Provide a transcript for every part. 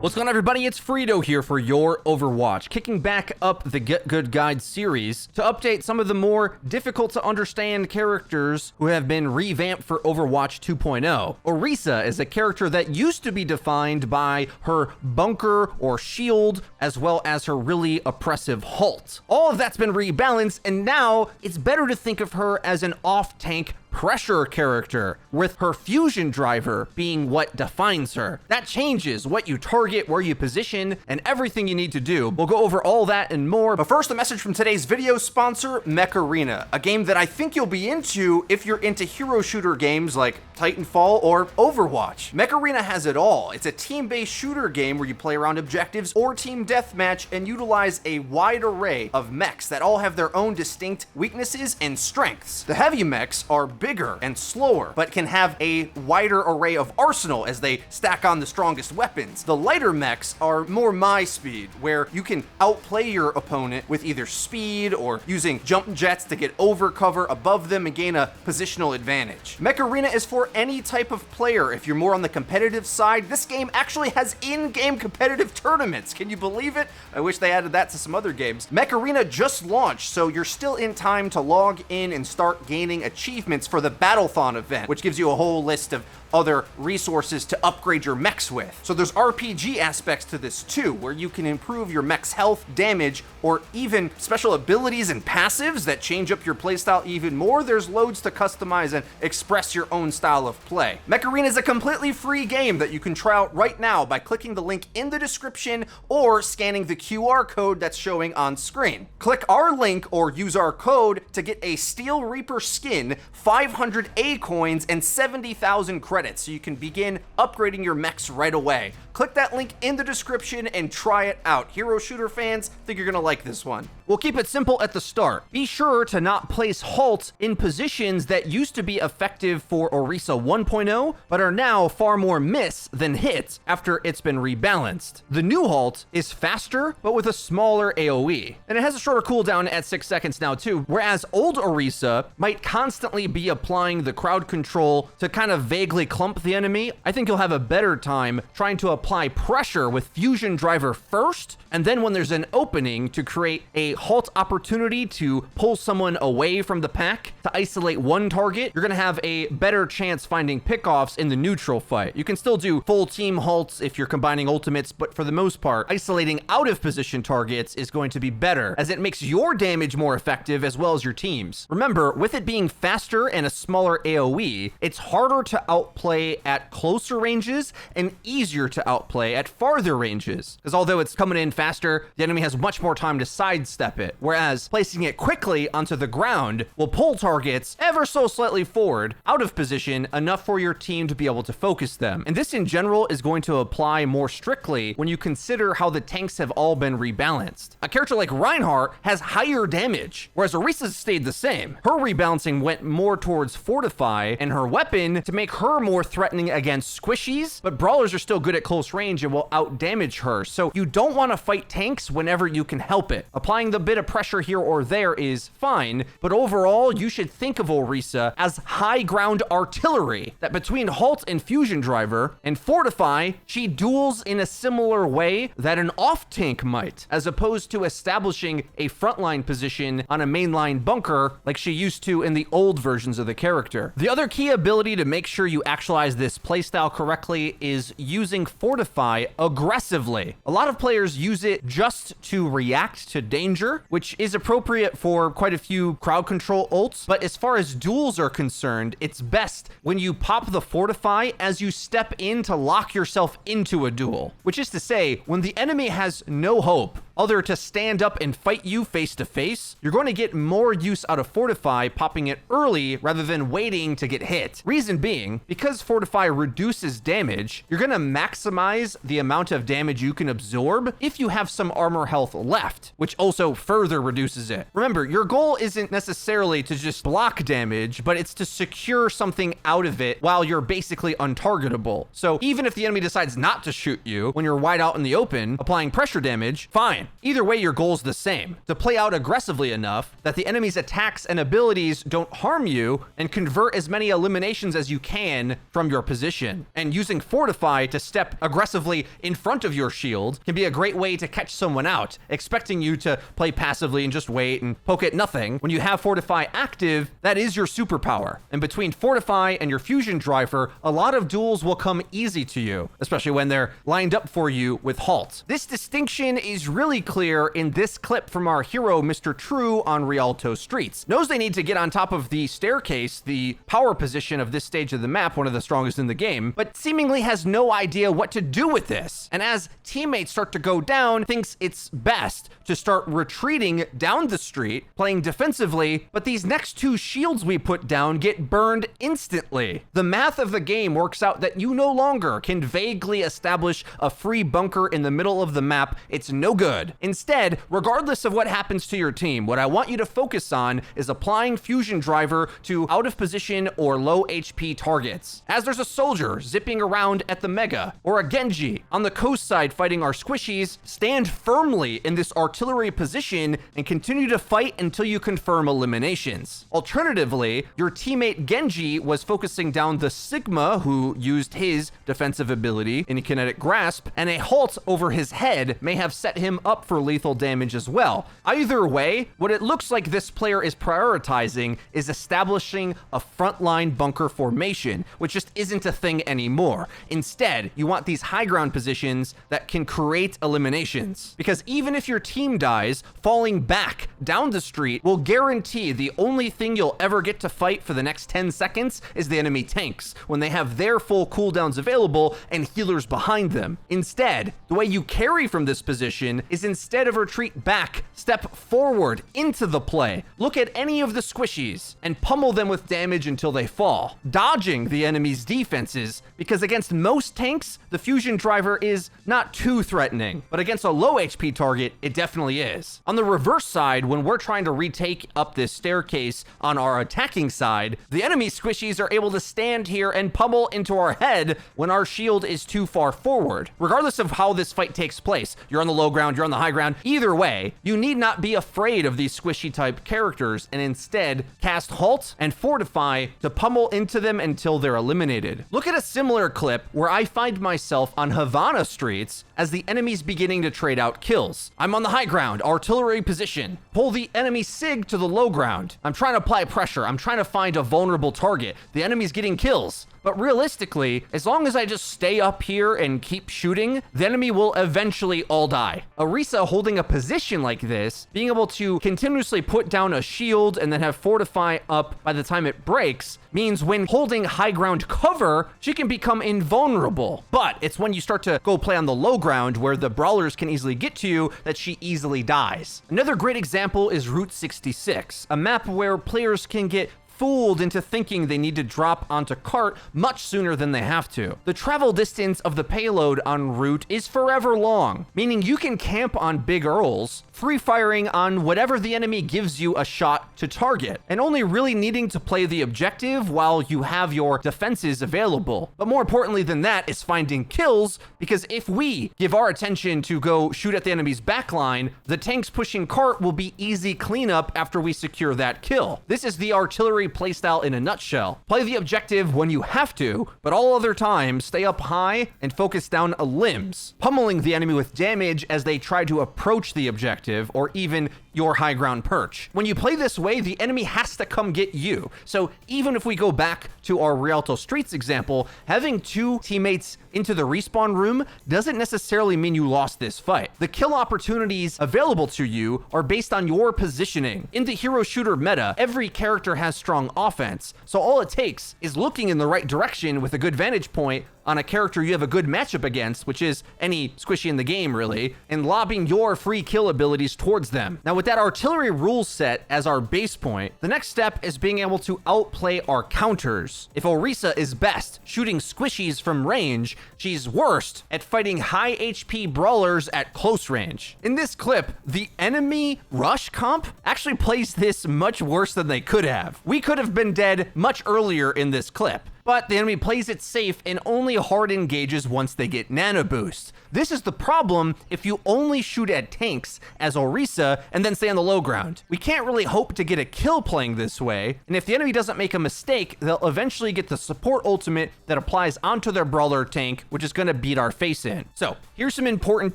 What's going on, everybody? It's Frito here for Your Overwatch, kicking back up the Get Good Guide series to update some of the more difficult to understand characters who have been revamped for Overwatch 2.0. Orisa is a character that used to be defined by her bunker or shield, as well as her really oppressive HALT. All of that's been rebalanced, and now it's better to think of her as an off-tank pressure character, with her fusion driver being what defines her. That changes what you target, where you position, and everything you need to do. We'll go over all that and more, but first, a message from today's video sponsor, Mech Arena, a game that I think you'll be into if you're into hero shooter games like Titanfall or Overwatch. Mech Arena has it all. It's a team-based shooter game where you play around objectives or team deathmatch and utilize a wide array of mechs that all have their own distinct weaknesses and strengths. The heavy mechs are bigger and slower, but can have a wider array of arsenal as they stack on the strongest weapons. The lighter mechs are more my speed, where you can outplay your opponent with either speed or using jump jets to get over cover above them and gain a positional advantage. Mech Arena is for any type of player. If you're more on the competitive side, this game actually has in-game competitive tournaments. Can you believe it? I wish they added that to some other games. Mech Arena just launched, so you're still in time to log in and start gaining achievements for the Battlethon event, which gives you a whole list of other resources to upgrade your mechs with. So there's RPG aspects to this too, where you can improve your mech's health, damage, or even special abilities and passives that change up your playstyle even more. There's loads to customize and express your own style of play. Mech Arena is a completely free game that you can try out right now by clicking the link in the description or scanning the QR code that's showing on screen. Click our link or use our code to get a Steel Reaper skin, 500 A coins, and 70,000 credits, so you can begin upgrading your mechs right away. Click that link in the description and try it out. Hero shooter fans, think you're gonna like this one. We'll keep it simple at the start. Be sure to not place HALT in positions that used to be effective for Orisa 1.0, but are now far more miss than hit after it's been rebalanced. The new HALT is faster, but with a smaller AoE. And it has a shorter cooldown at 6 seconds now too, whereas old Orisa might constantly be applying the crowd control to kind of vaguely clump the enemy. I think you'll have a better time trying to apply pressure with fusion driver first, and then when there's an opening, to create a HALT opportunity to pull someone away from the pack to isolate one target. You're gonna have a better chance finding pickoffs in the neutral fight. You can still do full team HALTs if you're combining ultimates, but for the most part, isolating out of position targets is going to be better, as it makes your damage more effective as well as your team's. Remember, with it being faster and a smaller AoE, it's harder to outplay at closer ranges and easier to outplay at farther ranges, because although it's coming in faster, the enemy has much more time to sidestep it, whereas placing it quickly onto the ground will pull targets ever so slightly forward out of position, enough for your team to be able to focus them. And this in general is going to apply more strictly when you consider how the tanks have all been rebalanced. A character like Reinhardt has higher damage, whereas Orisa stayed the same. Her rebalancing went more towards fortify and her weapon to make her more threatening against squishies, but brawlers are still good at close range and will out damage her. So you don't want to fight tanks whenever you can help it. Applying the bit of pressure here or there is fine, but overall you should think of Orisa as high ground artillery, that between HALT and fusion driver and fortify, she duels in a similar way that an off tank might, as opposed to establishing a frontline position on a mainline bunker like she used to in the old versions of the character. The other key ability to make sure you actualize this playstyle correctly is using fortify aggressively. A lot of players use it just to react to danger, which is appropriate for quite a few crowd control ults, but as far as duels are concerned, it's best when you pop the fortify as you step in to lock yourself into a duel, which is to say, when the enemy has no hope other to stand up and fight you face to face, you're going to get more use out of fortify popping it early rather than waiting to get hit. Reason being, because fortify reduces damage, you're going to maximize the amount of damage you can absorb if you have some armor health left, which also further reduces it. Remember, your goal isn't necessarily to just block damage, but it's to secure something out of it while you're basically untargetable. So even if the enemy decides not to shoot you when you're wide out in the open, applying pressure damage, fine. fine. Either way, your goal's the same: to play out aggressively enough that the enemy's attacks and abilities don't harm you, and convert as many eliminations as you can from your position. And using Fortify to step aggressively in front of your shield can be a great way to catch someone out, expecting you to play passively and just wait and poke at nothing. When you have Fortify active, that is your superpower. And between Fortify and your fusion driver, a lot of duels will come easy to you, especially when they're lined up for you with HALT. This distinction is really clear in this clip from our hero, Mr. True, on Rialto Streets. Knows they need to get on top of the staircase, the power position of this stage of the map, one of the strongest in the game, but seemingly has no idea what to do with this. And as teammates start to go down, thinks it's best to start retreating down the street, playing defensively, but these next two shields we put down get burned instantly. The math of the game works out that you no longer can vaguely establish a free bunker in the middle of the map. It's no good. Instead, regardless of what happens to your team, what I want you to focus on is applying Fusion Driver to out of position or low HP targets. As there's a soldier zipping around at the Mega, or a Genji on the coast side fighting our squishies, stand firmly in this artillery position and continue to fight until you confirm eliminations. Alternatively, your teammate Genji was focusing down the Sigma, who used his defensive ability in Kinetic Grasp, and a HALT over his head may have set him up for lethal damage as well. Either way, what it looks like this player is prioritizing is establishing a frontline bunker formation, which just isn't a thing anymore. Instead, you want these high ground positions that can create eliminations. Because even if your team dies, falling back down the street will guarantee the only thing you'll ever get to fight for the next 10 seconds is the enemy tanks, when they have their full cooldowns available and healers behind them. Instead, the way you carry from this position is, instead of retreat back, step forward into the play. Look at any of the squishies and pummel them with damage until they fall, dodging the enemy's defenses, because against most tanks, the fusion driver is not too threatening, but against a low HP target, it definitely is. On the reverse side, when we're trying to retake up this staircase on our attacking side, the enemy squishies are able to stand here and pummel into our head when our shield is too far forward. Regardless of how this fight takes place, you're on the low ground, you're on the high ground, either way, you need not be afraid of these squishy type characters, and instead cast HALT and Fortify to pummel into them until they're eliminated. Look at a similar clip where I find myself on Havana Streets as the enemy's beginning to trade out kills. I'm on the high ground, artillery position. Pull the enemy SIG to the low ground. I'm trying to apply pressure. I'm trying to find a vulnerable target. The enemy's getting kills. But realistically, as long as I just stay up here and keep shooting, the enemy will eventually all die. Orisa holding a position like this, being able to continuously put down a shield and then have Fortify up by the time it breaks, means when holding high ground cover, she can become invulnerable. But it's when you start to go play on the low ground where the brawlers can easily get to you that she easily dies. Another great example is Route 66, a map where players can get fooled into thinking they need to drop onto cart much sooner than they have to. The travel distance of the payload en route is forever long, meaning you can camp on Big Earls, free firing on whatever the enemy gives you a shot to target, and only really needing to play the objective while you have your defenses available. But more importantly than that is finding kills, because if we give our attention to go shoot at the enemy's backline, the tanks pushing cart will be easy cleanup after we secure that kill. This is the artillery playstyle in a nutshell. Play the objective when you have to, but all other times stay up high and focus down limbs, pummeling the enemy with damage as they try to approach the objective or even your high ground perch. When you play this way, the enemy has to come get you. So even if we go back to our Rialto Streets example, having two teammates into the respawn room doesn't necessarily mean you lost this fight. The kill opportunities available to you are based on your positioning. In the hero shooter meta, every character has strong offense, so all it takes is looking in the right direction with a good vantage point on a character you have a good matchup against, which is any squishy in the game really, and lobbing your free kill abilities towards them. Now with that artillery rule set as our base point, the next step is being able to outplay our counters. If Orisa is best shooting squishies from range, she's worst at fighting high HP brawlers at close range. In this clip, the enemy rush comp actually plays this much worse than they could have. We could have been dead much earlier in this clip. but the enemy plays it safe and only hard engages once they get nano boosts. This is the problem if you only shoot at tanks as Orisa and then stay on the low ground. We can't really hope to get a kill playing this way, and if the enemy doesn't make a mistake, they'll eventually get the support ultimate that applies onto their brawler tank, which is going to beat our face in. So here's some important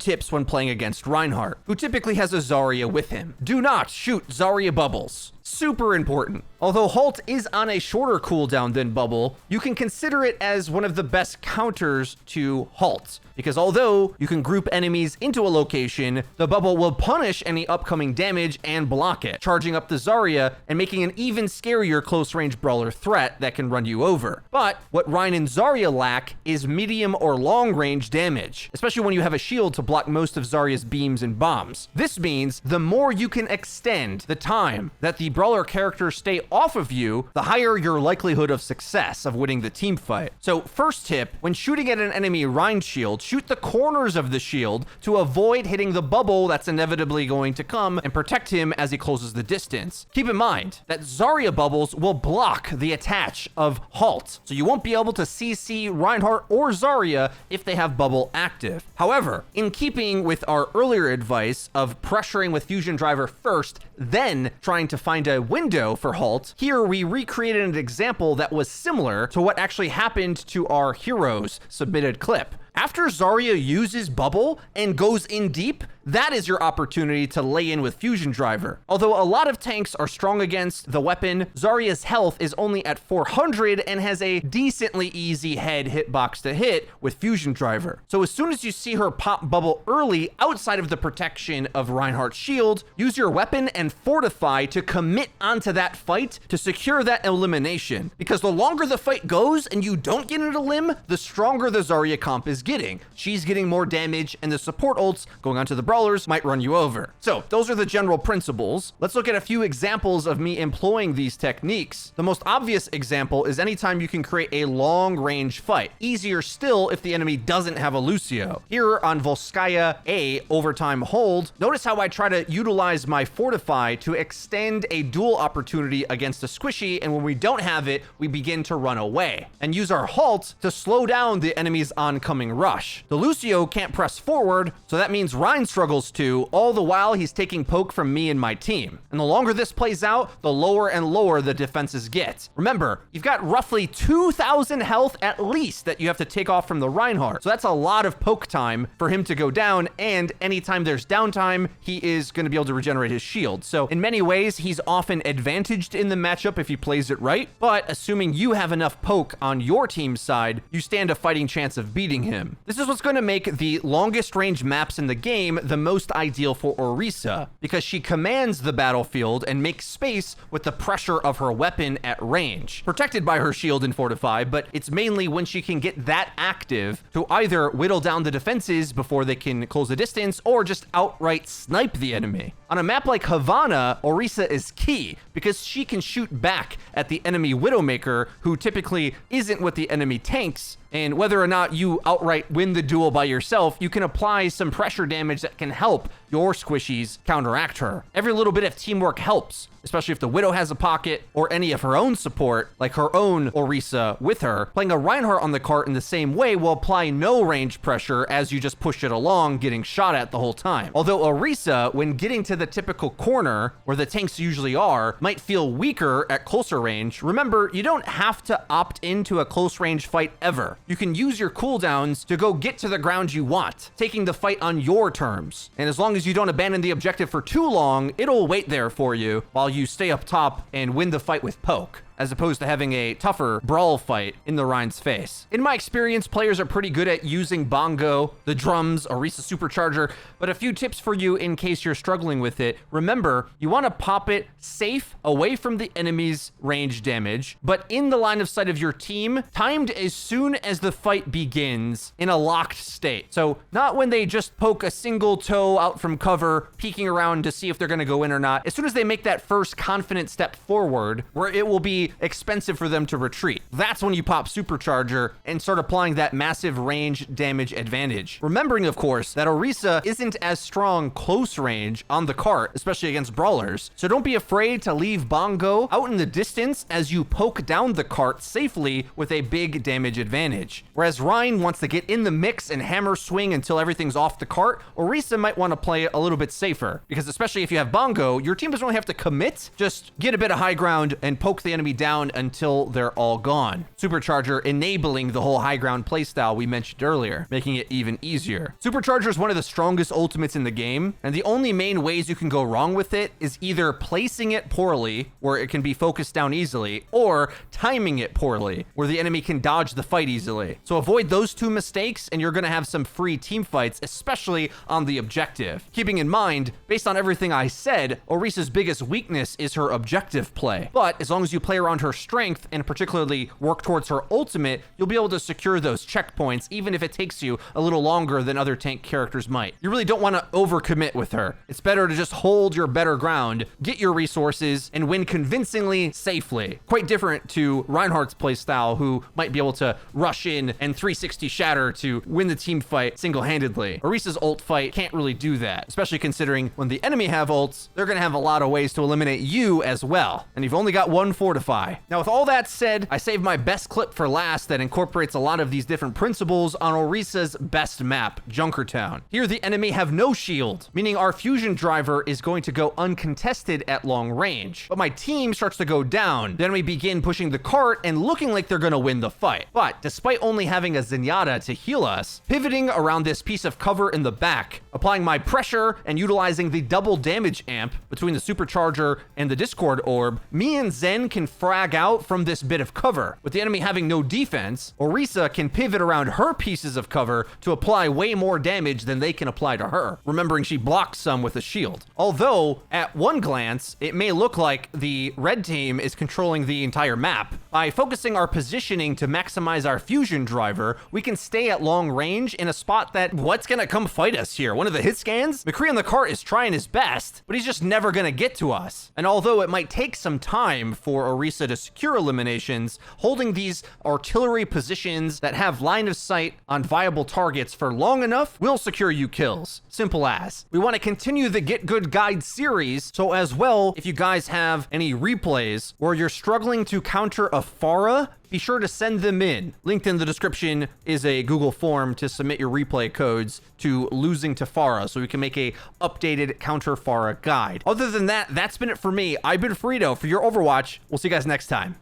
tips when playing against Reinhardt, who typically has a Zarya with him. Do not shoot Zarya bubbles. Super important. Although HALT is on a shorter cooldown than Bubble, you can consider it as one of the best counters to HALT, because although you can group enemies into a location, the Bubble will punish any upcoming damage and block it, charging up the Zarya and making an even scarier close-range brawler threat that can run you over. But what Rein and Zarya lack is medium or long-range damage, especially when you have a shield to block most of Zarya's beams and bombs. This means the more you can extend the time that the brawler characters stay off of you, the higher your likelihood of success of winning the team fight. So first tip, when shooting at an enemy Rein shield, shoot the corners of the shield to avoid hitting the bubble that's inevitably going to come and protect him as he closes the distance. Keep in mind that Zarya bubbles will block the attach of HALT, so you won't be able to CC Reinhardt or Zarya if they have bubble active. However, in keeping with our earlier advice of pressuring with Fusion Driver first, then trying to find a window for HALT, here we recreated an example that was similar to what actually happened to our heroes submitted clip. After Zarya uses Bubble and goes in deep, that is your opportunity to lay in with Fusion Driver. Although a lot of tanks are strong against the weapon, Zarya's health is only at 400 and has a decently easy head hitbox to hit with Fusion Driver. So as soon as you see her pop Bubble early outside of the protection of Reinhardt's shield, use your weapon and fortify to commit onto that fight to secure that elimination. Because the longer the fight goes and you don't get an elim, the stronger the Zarya comp is getting. She's getting more damage, and the support ults going onto the brawlers might run you over. So those are the general principles. Let's look at a few examples of me employing these techniques. The most obvious example is anytime you can create a long range fight. Easier still if the enemy doesn't have a Lucio. Here on Volskaya A overtime hold, notice how I try to utilize my fortify to extend a duel opportunity against a squishy, and when we don't have it, we begin to run away and use our HALT to slow down the enemy's oncoming rush. The Lucio can't press forward, so that means Rein struggles to, all the while he's taking poke from me and my team. And the longer this plays out, the lower and lower the defenses get. Remember, you've got roughly 2,000 health at least that you have to take off from the Reinhardt. So that's a lot of poke time for him to go down, and anytime there's downtime, he is going to be able to regenerate his shield. So in many ways, he's often advantaged in the matchup if he plays it right, but assuming you have enough poke on your team's side, you stand a fighting chance of beating him. This is what's going to make the longest range maps in the game the most ideal for Orisa, because she commands the battlefield and makes space with the pressure of her weapon at range. Protected by her shield and fortify, but it's mainly when she can get that active to either whittle down the defenses before they can close the distance or just outright snipe the enemy. On a map like Havana, Orisa is key because she can shoot back at the enemy Widowmaker, who typically isn't with the enemy tanks, and whether or not you outright win the duel by yourself, you can apply some pressure damage that can help your squishies counteract her. Every little bit of teamwork helps, especially if the Widow has a pocket or any of her own support, like her own Orisa with her. Playing a Reinhardt on the cart in the same way will apply no range pressure as you just push it along, getting shot at the whole time. Although Orisa, when getting to the typical corner, where the tanks usually are, might feel weaker at closer range, remember, you don't have to opt into a close range fight ever. You can use your cooldowns to go get to the ground you want, taking the fight on your terms. And as long as you don't abandon the objective for too long, it'll wait there for you while you stay up top and win the fight with poke, as opposed to having a tougher brawl fight in the Rein's face. In my experience, players are pretty good at using bongo, the drums, Orisa supercharger, but a few tips for you in case you're struggling with it. Remember, you want to pop it safe away from the enemy's range damage, but in the line of sight of your team, timed as soon as the fight begins in a locked state. So not when they just poke a single toe out from cover, peeking around to see if they're going to go in or not. As soon as they make that first confident step forward, where it will be be expensive for them to retreat. That's when you pop Supercharger and start applying that massive range damage advantage. Remembering, of course, that Orisa isn't as strong close range on the cart, especially against brawlers. So don't be afraid to leave Bongo out in the distance as you poke down the cart safely with a big damage advantage. Whereas Rein wants to get in the mix and hammer swing until everything's off the cart, Orisa might want to play a little bit safer, because especially if you have Bongo, your team doesn't really have to commit, just get a bit of high ground and poke the enemy down until they're all gone. Supercharger enabling the whole high ground playstyle we mentioned earlier, making it even easier. Supercharger is one of the strongest ultimates in the game, and the only main ways you can go wrong with it is either placing it poorly, where it can be focused down easily, or timing it poorly, where the enemy can dodge the fight easily. So avoid those two mistakes, and you're going to have some free team fights, especially on the objective. Keeping in mind, based on everything I said, Orisa's biggest weakness is her objective play. But as long as you play around her strength, and particularly work towards her ultimate, you'll be able to secure those checkpoints, even if it takes you a little longer than other tank characters might. You really don't want to overcommit with her. It's better to just hold your better ground, get your resources, and win convincingly, safely. Quite different to Reinhardt's playstyle, who might be able to rush in and 360 shatter to win the team fight single-handedly. Orisa's ult fight can't really do that, especially considering when the enemy have ults, they're going to have a lot of ways to eliminate you as well. And you've only got one fortify. Now, with all that said, I saved my best clip for last that incorporates a lot of these different principles on Orisa's best map, Junkertown. Here, the enemy have no shield, meaning our fusion driver is going to go uncontested at long range. But my team starts to go down. Then we begin pushing the cart and looking like they're going to win the fight. But despite only having a Zenyatta to heal us, pivoting around this piece of cover in the back, applying my pressure and utilizing the double damage amp between the Supercharger and the Discord orb, me and Zen can frag out from this bit of cover. With the enemy having no defense, Orisa can pivot around her pieces of cover to apply way more damage than they can apply to her, remembering she blocks some with a shield. Although, at one glance, it may look like the red team is controlling the entire map. By focusing our positioning to maximize our fusion driver, we can stay at long range in a spot that, what's gonna come fight us here? One of the hit scans? McCree on the cart is trying his best, but he's just never gonna get to us. And although it might take some time for Orisa to secure eliminations, holding these artillery positions that have line of sight on viable targets for long enough will secure you kills. Simple as. We want to continue the Get Good Guide series, so as well, if you guys have any replays where you're struggling to counter a Pharah, be sure to send them in. Linked in the description is a Google form to submit your replay codes to losing to Pharah, so we can make a updated counter Pharah guide. Other than that, that's been it for me. I've been Frito for your Overwatch. We'll see you guys next time.